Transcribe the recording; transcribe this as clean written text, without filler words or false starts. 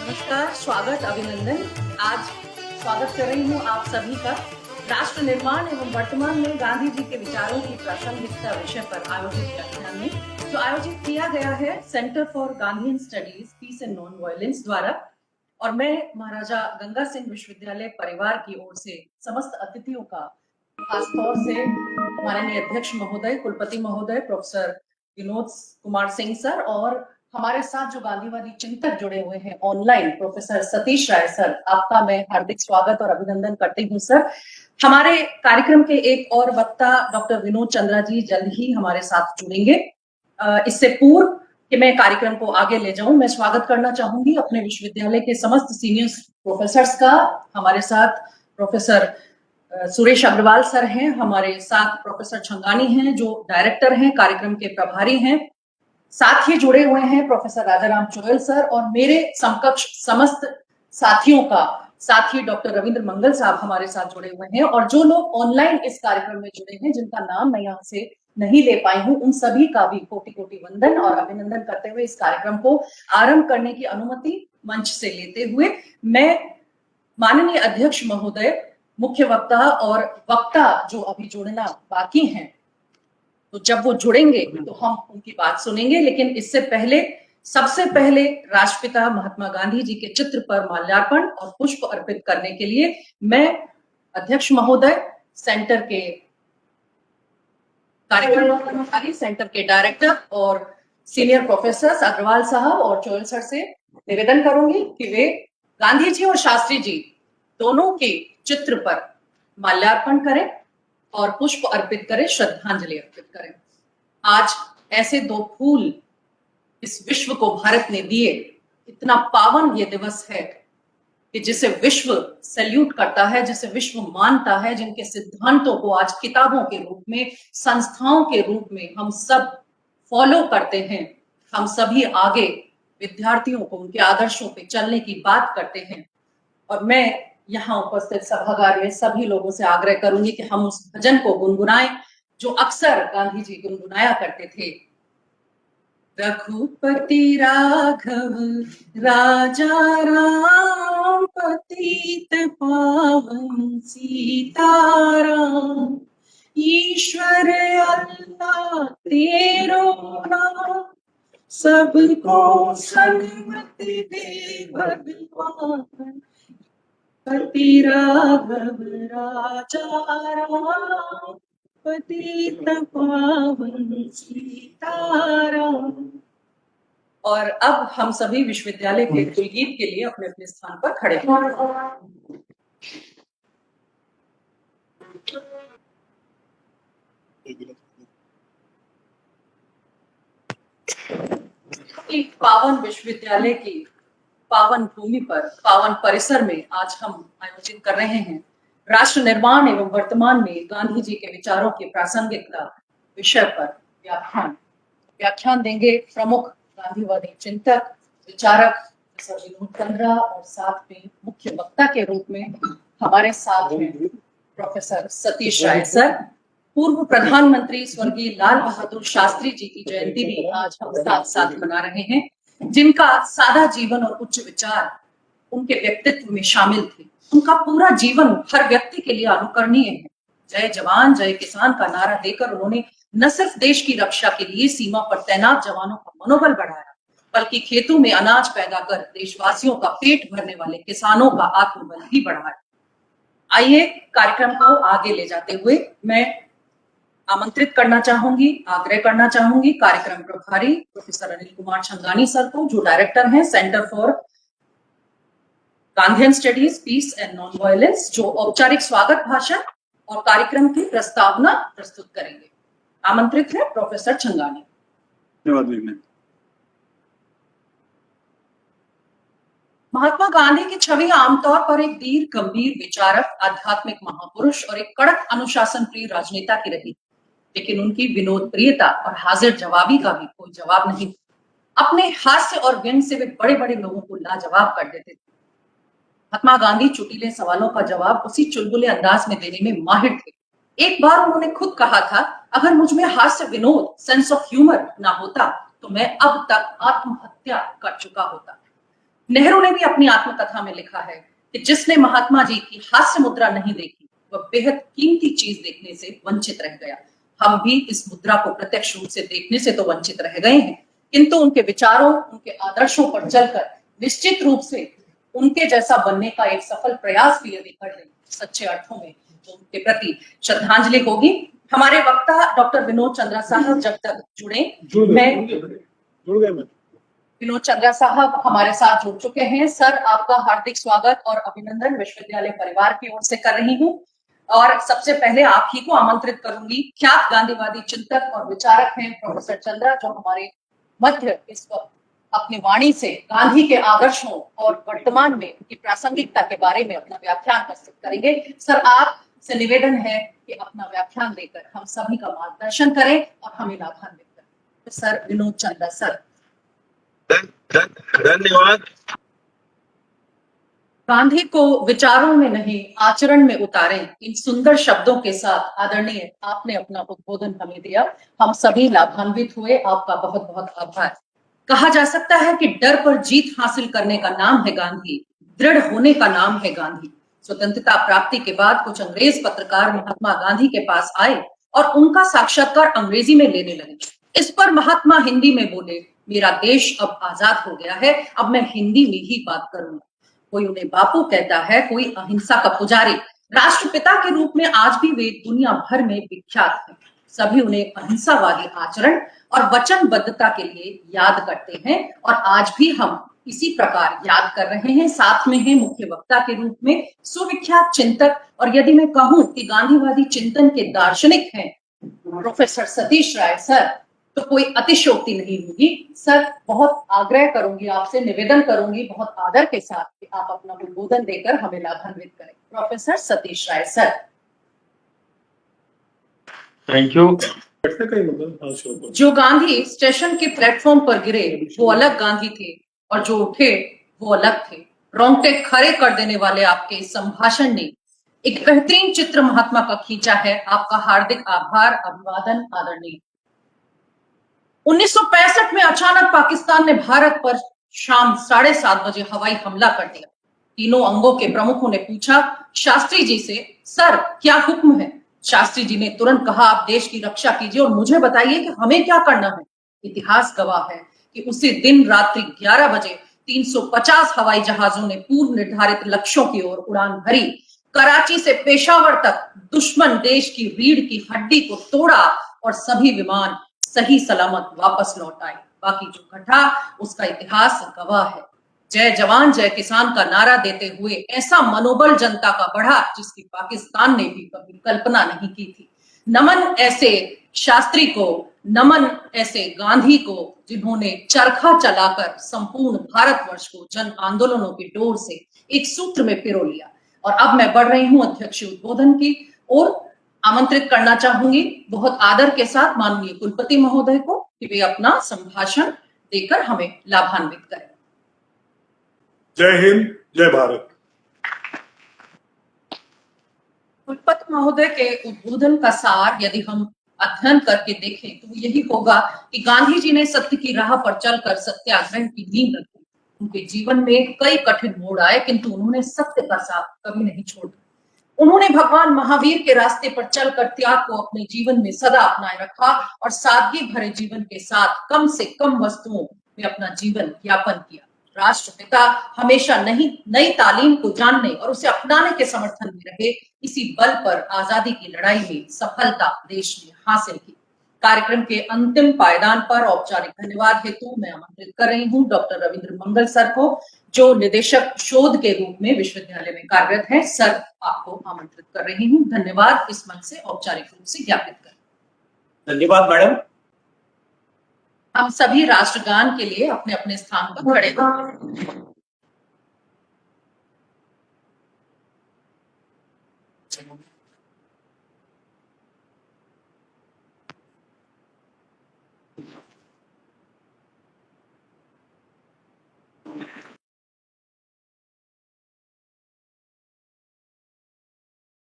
नमस्कार, स्वागत, अभिनंदन। आज स्वागत कर रही हूँ आप सभी का राष्ट्र निर्माण एवं वर्तमान में गांधी जी के विचारों की प्रासंगिकता विषय पर आयोजित व्याख्यान में, जो आयोजित किया गया है centre for Gandhian studies peace and non violence द्वारा। और मैं महाराजा गंगा सिंह विश्वविद्यालय परिवार की ओर से समस्त अतिथियों का, खासतौर से माननीय अध्यक्ष महोदय, कुलपति महोदय प्रोफेसर विनोद कुमार सिंह सर, और हमारे साथ जो गांधीवादी चिंतक जुड़े हुए हैं online, professor Satish Rai sir, आपका मैं हार्दिक स्वागत और अभिनंदन करती हूँ सर। हमारे कार्यक्रम के एक और वक्ता डॉक्टर विनोद चंद्रा जी जल्द ही हमारे साथ जुड़ेंगे। इससे पूर्व कि मैं कार्यक्रम को आगे ले जाऊं, मैं स्वागत करना चाहूंगी अपने विश्वविद्यालय के समस्त सीनियर प्रोफेसर्स का। हमारे साथ प्रोफेसर सुरेश अग्रवाल सर हैं, हमारे साथ प्रोफेसर छंगानी हैं जो डायरेक्टर हैं, कार्यक्रम के प्रभारी हैं। साथ ही जुड़े हुए हैं प्रोफेसर राजाराम चोयल सर, और मेरे समकक्ष समस्त साथियों का, साथ ही डॉक्टर रविंद्र मंगल साहब हमारे साथ जुड़े हुए हैं। और जो लोग ऑनलाइन इस कार्यक्रम में जुड़े हैं, जिनका नाम मैं यहाँ से नहीं ले पाई हूँ, उन सभी का भी कोटि कोटि वंदन और अभिनंदन करते हुए इस कार्यक्रम को आरंभ करने की अनुमति मंच से लेते हुए मैं माननीय अध्यक्ष महोदय, मुख्य वक्ता और वक्ता जो अभी जुड़ना बाकी हैं, तो जब वो जुड़ेंगे तो हम उनकी बात सुनेंगे। लेकिन इससे पहले, सबसे पहले राष्ट्रपिता महात्मा गांधी जी के चित्र पर माल्यार्पण और पुष्प अर्पित करने के लिए मैं अध्यक्ष महोदय, सेंटर के कार्यक्रम सेंटर के डायरेक्टर और सीनियर प्रोफेसर अग्रवाल साहब और चोयल सर से निवेदन करूंगी कि वे गांधी जी और शास्त्री जी दोनों के चित्र पर माल्यार्पण करें और पुष्प अर्पित करें, श्रद्धांजलि अर्पित करें। आज ऐसे दो फूल इस विश्व को भारत ने दिए, इतना पावन ये दिवस है कि जिसे विश्व सैल्यूट करता है, जिसे विश्व मानता है, जिनके सिद्धांतों को आज किताबों के रूप में, संस्थाओं के रूप में हम सब फॉलो करते हैं। हम सभी आगे विद्यार्थियों को उनके आदर्शों पे चलने की बात करते हैं। और मैं यहाँ उपस्थित सभागार में सभी लोगों से आग्रह करूंगी कि हम उस भजन को गुनगुनाएं जो अक्सर गांधी जी गुनगुनाया करते थे। रघुपति राघव राजा राम, पतित पावन सीताराम, ईश्वर अल्लाह तेरो नाम, सबको सन्मति दे भगवान, पति राघव राजा राम, पतित पावन सीताराम। और अब हम सभी विश्वविद्यालय के कुलगीत के लिए अपने अपने स्थान पर खड़े हैं। एक पावन विश्वविद्यालय की पावन भूमि पर, पावन परिसर में आज हम आयोजित कर रहे हैं राष्ट्र निर्माण एवं वर्तमान में गांधी जी के विचारों की प्रासंगिकता विषय पर व्याख्यान देंगे प्रमुख गांधीवादी चिंतक, विचारक प्रोफेसर विनोद चंद्रा, और साथ में मुख्य वक्ता के रूप में हमारे साथ हैं प्रोफेसर सतीश राय सर। पूर्व प्रधानमंत्री स्वर्गीय लाल बहादुर शास्त्री जी की जयंती भी आज हम साथ साथ मना रहे हैं, जिनका सादा जीवन और उच्च विचार उनके व्यक्तित्व में शामिल थे। उनका पूरा जीवन हर व्यक्ति के लिए अनुकरणीय है। जय जवान जय किसान का नारा देकर उन्होंने न सिर्फ देश की रक्षा के लिए सीमा पर तैनात जवानों का मनोबल बढ़ाया, बल्कि खेतों में अनाज पैदा कर देशवासियों का पेट भरने वाले किसानों का आत्मबल भी बढ़ाया। आइए कार्यक्रम को आगे ले जाते हुए मैं आमंत्रित करना चाहूंगी, आग्रह करना चाहूंगी कार्यक्रम प्रभारी प्रोफेसर अनिल कुमार छंगानी सर को, जो डायरेक्टर हैं centre for Gandhian studies peace and non violence, जो औपचारिक स्वागत भाषण और कार्यक्रम की प्रस्तावना प्रस्तुत करेंगे। आमंत्रित है प्रोफेसर छंगानी। धन्यवाद। महात्मा गांधी की छवि आमतौर पर एक दीर्घ गंभीर विचारक, आध्यात्मिक महापुरुष और एक कड़क अनुशासन प्रिय राजनेता की रही, लेकिन उनकी विनोद प्रियता और हाजिर जवाबी का भी कोई जवाब नहीं। अपने हास्य और व्यंग से वे बड़े बड़े लोगों को लाजवाब कर देते थे। महात्मा गांधी चुटीले सवालों का जवाब उसी चुलबुले अंदाज में देने में माहिर थे। एक बार उन्होंने खुद कहा था, अगर मुझ में हास्य, विनोद, सेंस ऑफ ह्यूमर ना होता तो मैं अब तक आत्महत्या कर चुका होता। नेहरू ने भी अपनी आत्मकथा में लिखा है कि जिसने महात्मा जी की हास्य मुद्रा नहीं देखी वह बेहद कीमती चीज देखने से वंचित रह गया। हम भी इस मुद्रा को प्रत्यक्ष रूप से देखने से तो वंचित रह गए हैं, किंतु उनके विचारों, उनके आदर्शों पर चलकर निश्चित रूप से उनके जैसा बनने का एक सफल प्रयास भी यदि कर लें, सच्चे अर्थों में तो उनके प्रति श्रद्धांजलि होगी। हमारे वक्ता डॉक्टर विनोद चंद्रा साहब जब तक विनोद चंद्रा साहब हमारे साथ जुड़ चुके हैं। सर, आपका हार्दिक स्वागत और अभिनंदन विश्वविद्यालय परिवार की ओर से कर रही हूँ। और सबसे पहले आप ही को आमंत्रित करूंगी। ख्यात गांधीवादी चिंतक और विचारक हैं प्रोफेसर चंद्रा, जो हमारे मध्य इस वक्त अपनी वाणी से गांधी के आदर्शों और वर्तमान में उनकी प्रासंगिकता के बारे में अपना व्याख्यान प्रस्तुत करेंगे। सर, आप से निवेदन है कि अपना व्याख्यान देकर हम सभी का मार्गदर्शन करें और हमें लाभान्वित करें। तो सर विनोद चंद्रा सर। धन्यवाद। गांधी को विचारों में नहीं आचरण में उतारें, इन सुंदर शब्दों के साथ आदरणीय आपने अपना उद्बोधन हमें दिया। हम सभी लाभान्वित हुए। आपका बहुत बहुत आभार। कहा जा सकता है कि डर पर जीत हासिल करने का नाम है गांधी, दृढ़ होने का नाम है गांधी। स्वतंत्रता प्राप्ति के बाद कुछ अंग्रेज पत्रकार महात्मा गांधी के पास आए और उनका साक्षात्कार अंग्रेजी में लेने लगे। इस पर महात्मा हिंदी में बोले, मेरा देश अब आजाद हो गया है, अब मैं हिंदी में ही बात करूंगा। कोई उन्हें बापू कहता है, कोई अहिंसा का पुजारी। राष्ट्रपिता के रूप में आज भी वे दुनिया भर में विख्यात हैं। सभी उन्हें अहिंसावादी आचरण और वचनबद्धता के लिए याद करते हैं और आज भी हम इसी प्रकार याद कर रहे हैं। साथ में है मुख्य वक्ता के रूप में सुविख्यात चिंतक, और यदि मैं कहूं कि गांधीवादी चिंतन के दार्शनिक हैं प्रोफेसर सतीश राय सर, तो कोई अतिशयोक्ति नहीं होगी। सर, बहुत आग्रह करूंगी आपसे, निवेदन करूंगी बहुत आदर के साथ कि आप अपना उद्बोधन देकर हमें लाभान्वित करें। Professor Satish Rai sir. Thank you. जो गांधी स्टेशन के प्लेटफॉर्म पर गिरे वो अलग गांधी थे और जो उठे वो अलग थे। रोंगटे खड़े कर देने वाले आपके संभाषण ने एक बेहतरीन चित्र महात्मा का खींचा है। आपका हार्दिक आभार, अभिवादन आदरणीय। 1965 में अचानक पाकिस्तान ने भारत पर शाम 7:30 बजे हवाई हमला कर दिया। तीनों अंगों के प्रमुखों ने पूछा शास्त्री जी से, सर क्या हुक्म है? शास्त्री जी ने तुरंत कहा, आप देश की रक्षा कीजिए और मुझे बताइए कि हमें क्या करना है। इतिहास गवाह है कि उसी दिन रात्रि 11 बजे 350 हवाई जहाजों ने पूर्व निर्धारित लक्ष्यों की ओर उड़ान भरी। कराची से पेशावर तक दुश्मन देश की रीढ़ की हड्डी को तोड़ा और सभी विमान सही सलामत वापस लौट आए। बाकी जो घटा उसका इतिहास गवाह है। जय जवान जय किसान का नारा देते हुए ऐसा मनोबल जनता का बढ़ा जिसकी पाकिस्तान ने भी कभी कल्पना नहीं की थी। नमन ऐसे शास्त्री को, नमन ऐसे गांधी को, जिन्होंने चरखा चलाकर संपूर्ण भारतवर्ष को जन आंदोलनों की डोर से एक सूत्र में पिरो लिया। और अब मैं बढ़ रही हूं अध्यक्ष उद्बोधन की ओर। आमंत्रित करना चाहूंगी बहुत आदर के साथ माननीय कुलपति महोदय को कि वे अपना संभाषण देकर हमें लाभान्वित करें। जय हिंद, जय भारत। कुलपति महोदय के उद्बोधन का सार यदि हम अध्ययन करके देखें तो यही होगा कि गांधी जी ने सत्य की राह पर चलकर सत्याग्रह की नींव रखी। उनके जीवन में कई कठिन मोड़ आए किंतु उन्होंने सत्य का साथ कभी नहीं छोड़ा। उन्होंने भगवान महावीर के रास्ते पर चलकर त्याग को अपने जीवन में सदा अपनाए रखा और सादगी भरे जीवन के साथ कम से कम वस्तुओं में अपना जीवन यापन किया। राष्ट्रपिता हमेशा नई तालीम को जानने और उसे अपनाने के समर्थन में रहे। इसी बल पर आजादी की लड़ाई में सफलता देश ने हासिल की। कार्यक्रम के अंतिम पायदान पर औपचारिक धन्यवाद हेतु मैं आमंत्रित कर रही हूँ डॉक्टर रविंद्र मंगल सर को, जो निदेशक शोध के रूप में विश्वविद्यालय में कार्यरत हैं। सर, आपको आमंत्रित कर रही हूँ। धन्यवाद इस मंच से औपचारिक रूप से ज्ञापित कर। धन्यवाद मैडम। हम सभी राष्ट्रगान के लिए अपने अपने स्थान पर खड़े होंगे।